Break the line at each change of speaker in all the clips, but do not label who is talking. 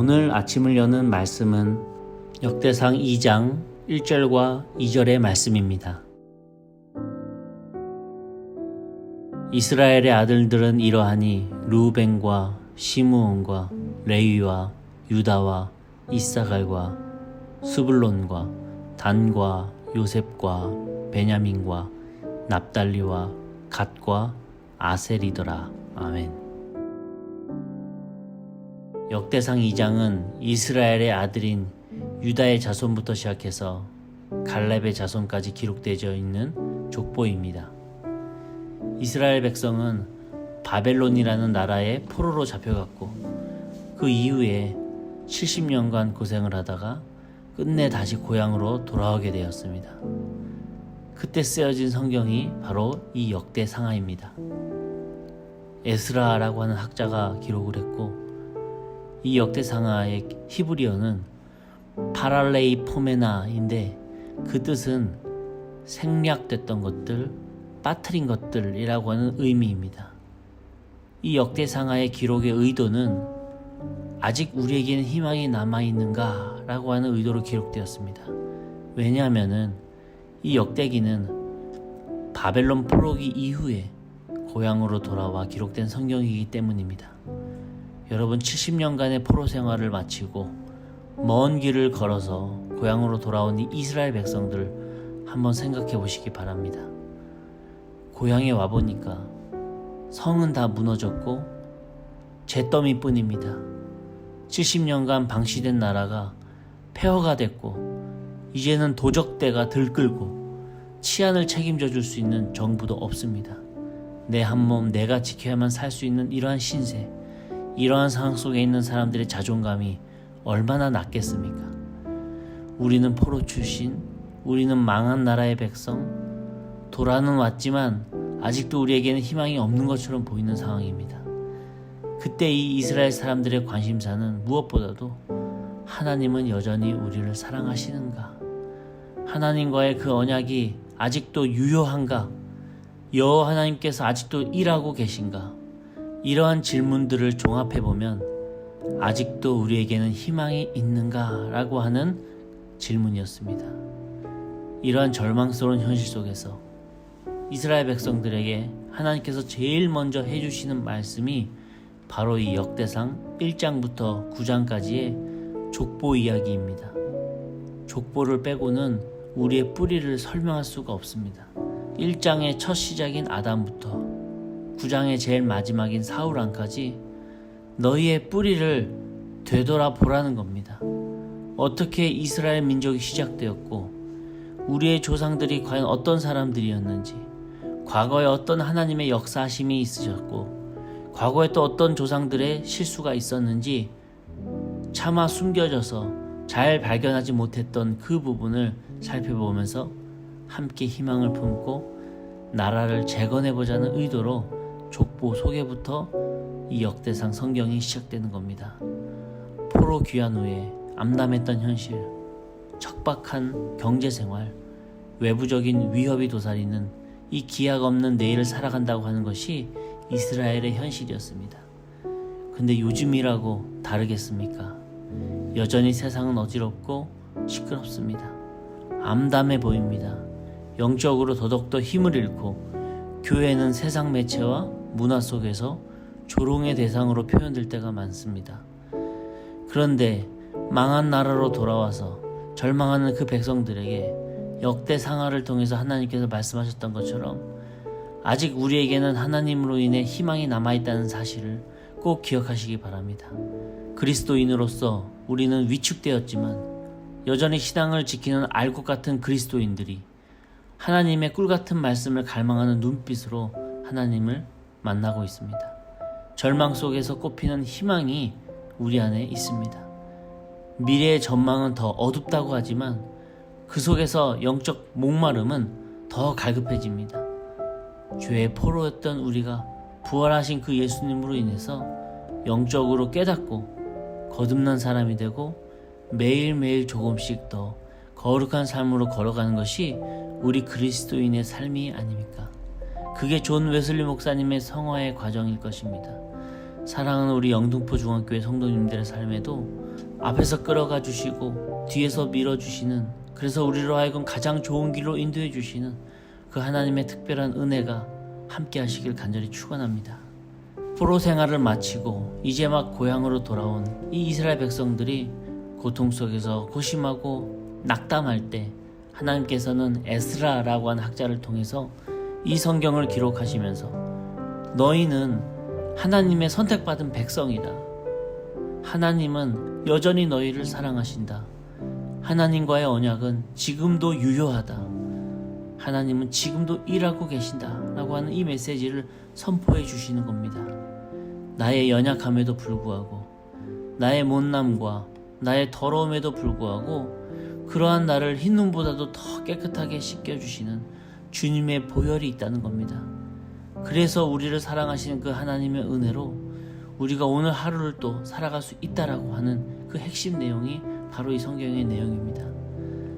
오늘 아침을 여는 말씀은 역대상 2장 1절과 2절의 말씀입니다. 이스라엘의 아들들은 이러하니 르우벤과 시므온과 레위와 유다와 이사갈과 스불론과 단과 요셉과 베냐민과 납달리와 갓과 아셀이더라. 아멘. 역대상 2장은 이스라엘의 아들인 유다의 자손부터 시작해서 갈렙의 자손까지 기록되어 있는 족보입니다. 이스라엘 백성은 바벨론이라는 나라에 포로로 잡혀갔고 그 이후에 70년간 고생을 하다가 끝내 다시 고향으로 돌아오게 되었습니다. 그때 쓰여진 성경이 바로 이 역대상하입니다. 에스라라고 하는 학자가 기록을 했고 이 역대상하의 히브리어는 파랄레이 포메나인데 그 뜻은 생략됐던 것들, 빠뜨린 것들이라고 하는 의미입니다. 이 역대상하의 기록의 의도는 아직 우리에게는 희망이 남아있는가 라고 하는 의도로 기록되었습니다. 왜냐하면 이 역대기는 바벨론 포로기 이후에 고향으로 돌아와 기록된 성경이기 때문입니다. 여러분 70년간의 포로 생활을 마치고 먼 길을 걸어서 고향으로 돌아온 이 이스라엘 백성들 한번 생각해 보시기 바랍니다. 고향에 와보니까 성은 다 무너졌고 잿더미뿐입니다. 70년간 방치된 나라가 폐허가 됐고 이제는 도적대가 들끓고 치안을 책임져 줄 수 있는 정부도 없습니다. 내 한 몸 내가 지켜야만 살 수 있는 이러한 신세, 이러한 상황 속에 있는 사람들의 자존감이 얼마나 낮겠습니까? 우리는 포로 출신, 우리는 망한 나라의 백성, 돌아는 왔지만 아직도 우리에게는 희망이 없는 것처럼 보이는 상황입니다. 그때 이 이스라엘 사람들의 관심사는 무엇보다도 하나님은 여전히 우리를 사랑하시는가? 하나님과의 그 언약이 아직도 유효한가? 여호와 하나님께서 아직도 일하고 계신가? 이러한 질문들을 종합해보면 아직도 우리에게는 희망이 있는가? 라고 하는 질문이었습니다. 이러한 절망스러운 현실 속에서 이스라엘 백성들에게 하나님께서 제일 먼저 해주시는 말씀이 바로 이 역대상 1장부터 9장까지의 족보 이야기입니다. 족보를 빼고는 우리의 뿌리를 설명할 수가 없습니다. 1장의 첫 시작인 아담부터 9장의 제일 마지막인 사울왕까지 너희의 뿌리를 되돌아보라는 겁니다. 어떻게 이스라엘 민족이 시작되었고 우리의 조상들이 과연 어떤 사람들이었는지, 과거에 어떤 하나님의 역사하심이 있으셨고 과거에 또 어떤 조상들의 실수가 있었는지 차마 숨겨져서 잘 발견하지 못했던 그 부분을 살펴보면서 함께 희망을 품고 나라를 재건해보자는 의도로 족보 소개부터 이 역대상 성경이 시작되는 겁니다. 포로 귀환 후에 암담했던 현실, 척박한 경제생활, 외부적인 위협이 도사리는 이 기약 없는 내일을 살아간다고 하는 것이 이스라엘의 현실이었습니다. 근데 요즘이라고 다르겠습니까? 여전히 세상은 어지럽고 시끄럽습니다. 암담해 보입니다. 영적으로 더더욱더 힘을 잃고 교회는 세상 매체와 문화 속에서 조롱의 대상으로 표현될 때가 많습니다. 그런데 망한 나라로 돌아와서 절망하는 그 백성들에게 역대상하를 통해서 하나님께서 말씀하셨던 것처럼 아직 우리에게는 하나님으로 인해 희망이 남아있다는 사실을 꼭 기억하시기 바랍니다. 그리스도인으로서 우리는 위축되었지만 여전히 신앙을 지키는 알곡 같은 그리스도인들이 하나님의 꿀같은 말씀을 갈망하는 눈빛으로 하나님을 만나고 있습니다. 절망 속에서 꽃피는 희망이 우리 안에 있습니다. 미래의 전망은 더 어둡다고 하지만 그 속에서 영적 목마름은 더 갈급해집니다. 죄의 포로였던 우리가 부활하신 그 예수님으로 인해서 영적으로 깨닫고 거듭난 사람이 되고 매일매일 조금씩 더 거룩한 삶으로 걸어가는 것이 우리 그리스도인의 삶이 아닙니까? 그게 존 웨슬리 목사님의 성화의 과정일 것입니다. 사랑하는 우리 영등포 중학교의 성도님들의 삶에도 앞에서 끌어가 주시고 뒤에서 밀어주시는, 그래서 우리로 하여금 가장 좋은 길로 인도해 주시는 그 하나님의 특별한 은혜가 함께 하시길 간절히 축원합니다. 포로 생활을 마치고 이제 막 고향으로 돌아온 이 이스라엘 백성들이 고통 속에서 고심하고 낙담할 때 하나님께서는 에스라라고 하는 학자를 통해서 이 성경을 기록하시면서 너희는 하나님의 선택받은 백성이다. 하나님은 여전히 너희를 사랑하신다. 하나님과의 언약은 지금도 유효하다. 하나님은 지금도 일하고 계신다 라고 하는 이 메시지를 선포해 주시는 겁니다. 나의 연약함에도 불구하고, 나의 못남과 나의 더러움에도 불구하고 그러한 나를 흰 눈보다도 더 깨끗하게 씻겨주시는 주님의 보혈이 있다는 겁니다. 그래서 우리를 사랑하시는 그 하나님의 은혜로 우리가 오늘 하루를 또 살아갈 수 있다라고 하는 그 핵심 내용이 바로 이 성경의 내용입니다.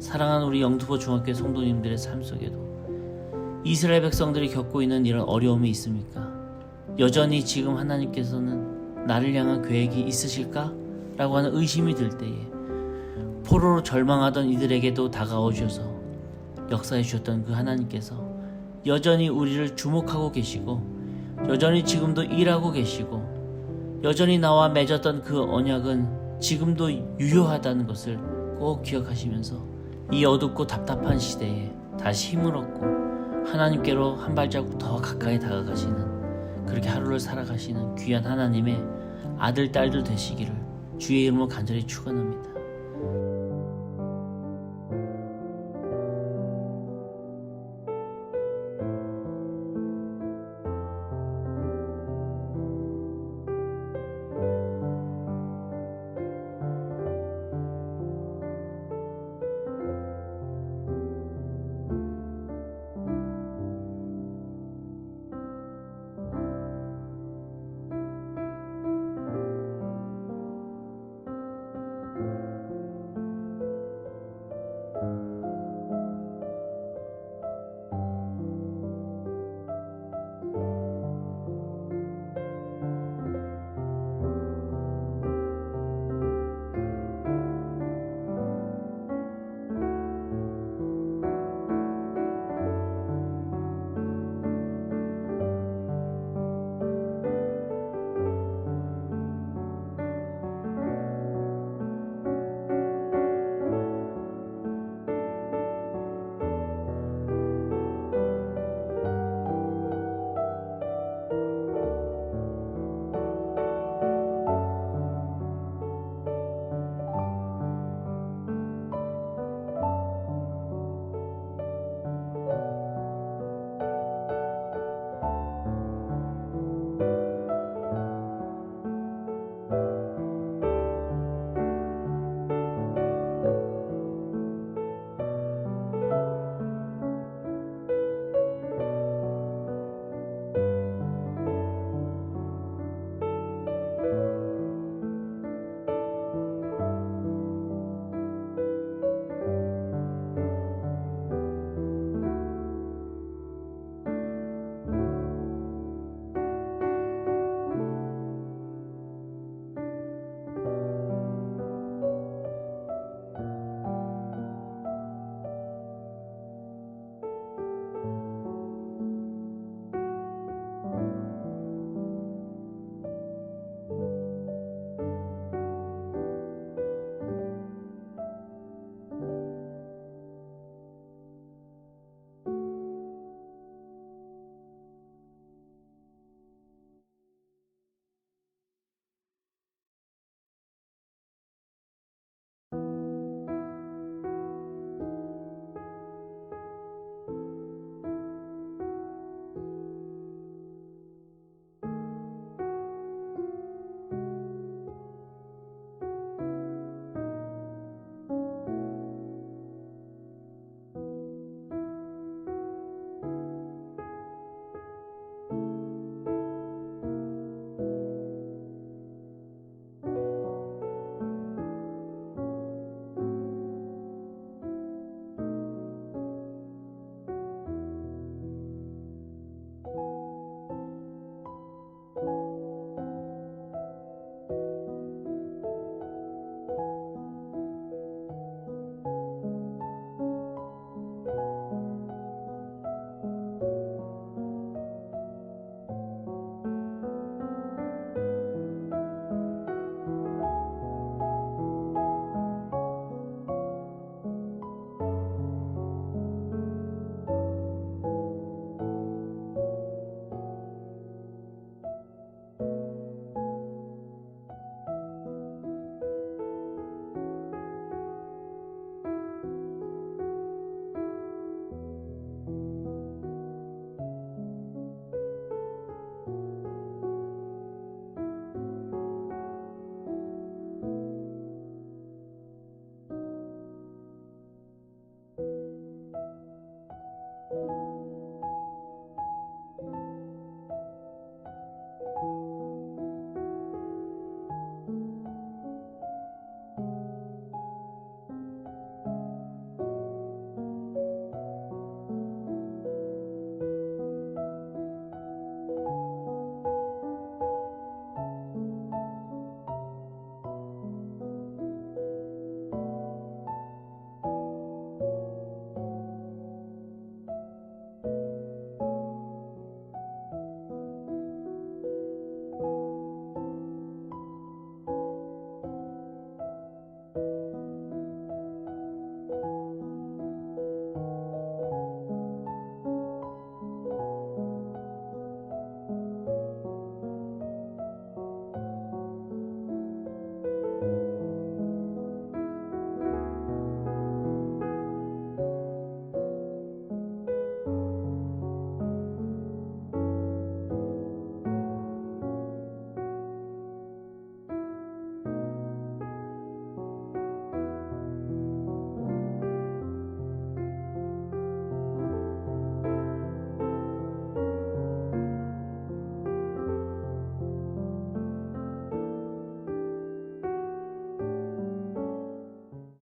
사랑하는 우리 영등포 중학교 성도님들의 삶 속에도 이스라엘 백성들이 겪고 있는 이런 어려움이 있습니까? 여전히 지금 하나님께서는 나를 향한 계획이 있으실까? 라고 하는 의심이 들 때에 포로로 절망하던 이들에게도 다가와 주셔서 역사해 주셨던 그 하나님께서 여전히 우리를 주목하고 계시고, 여전히 지금도 일하고 계시고, 여전히 나와 맺었던 그 언약은 지금도 유효하다는 것을 꼭 기억하시면서 이 어둡고 답답한 시대에 다시 힘을 얻고 하나님께로 한 발자국 더 가까이 다가가시는, 그렇게 하루를 살아가시는 귀한 하나님의 아들, 딸들 되시기를 주의 이름으로 간절히 축원합니다.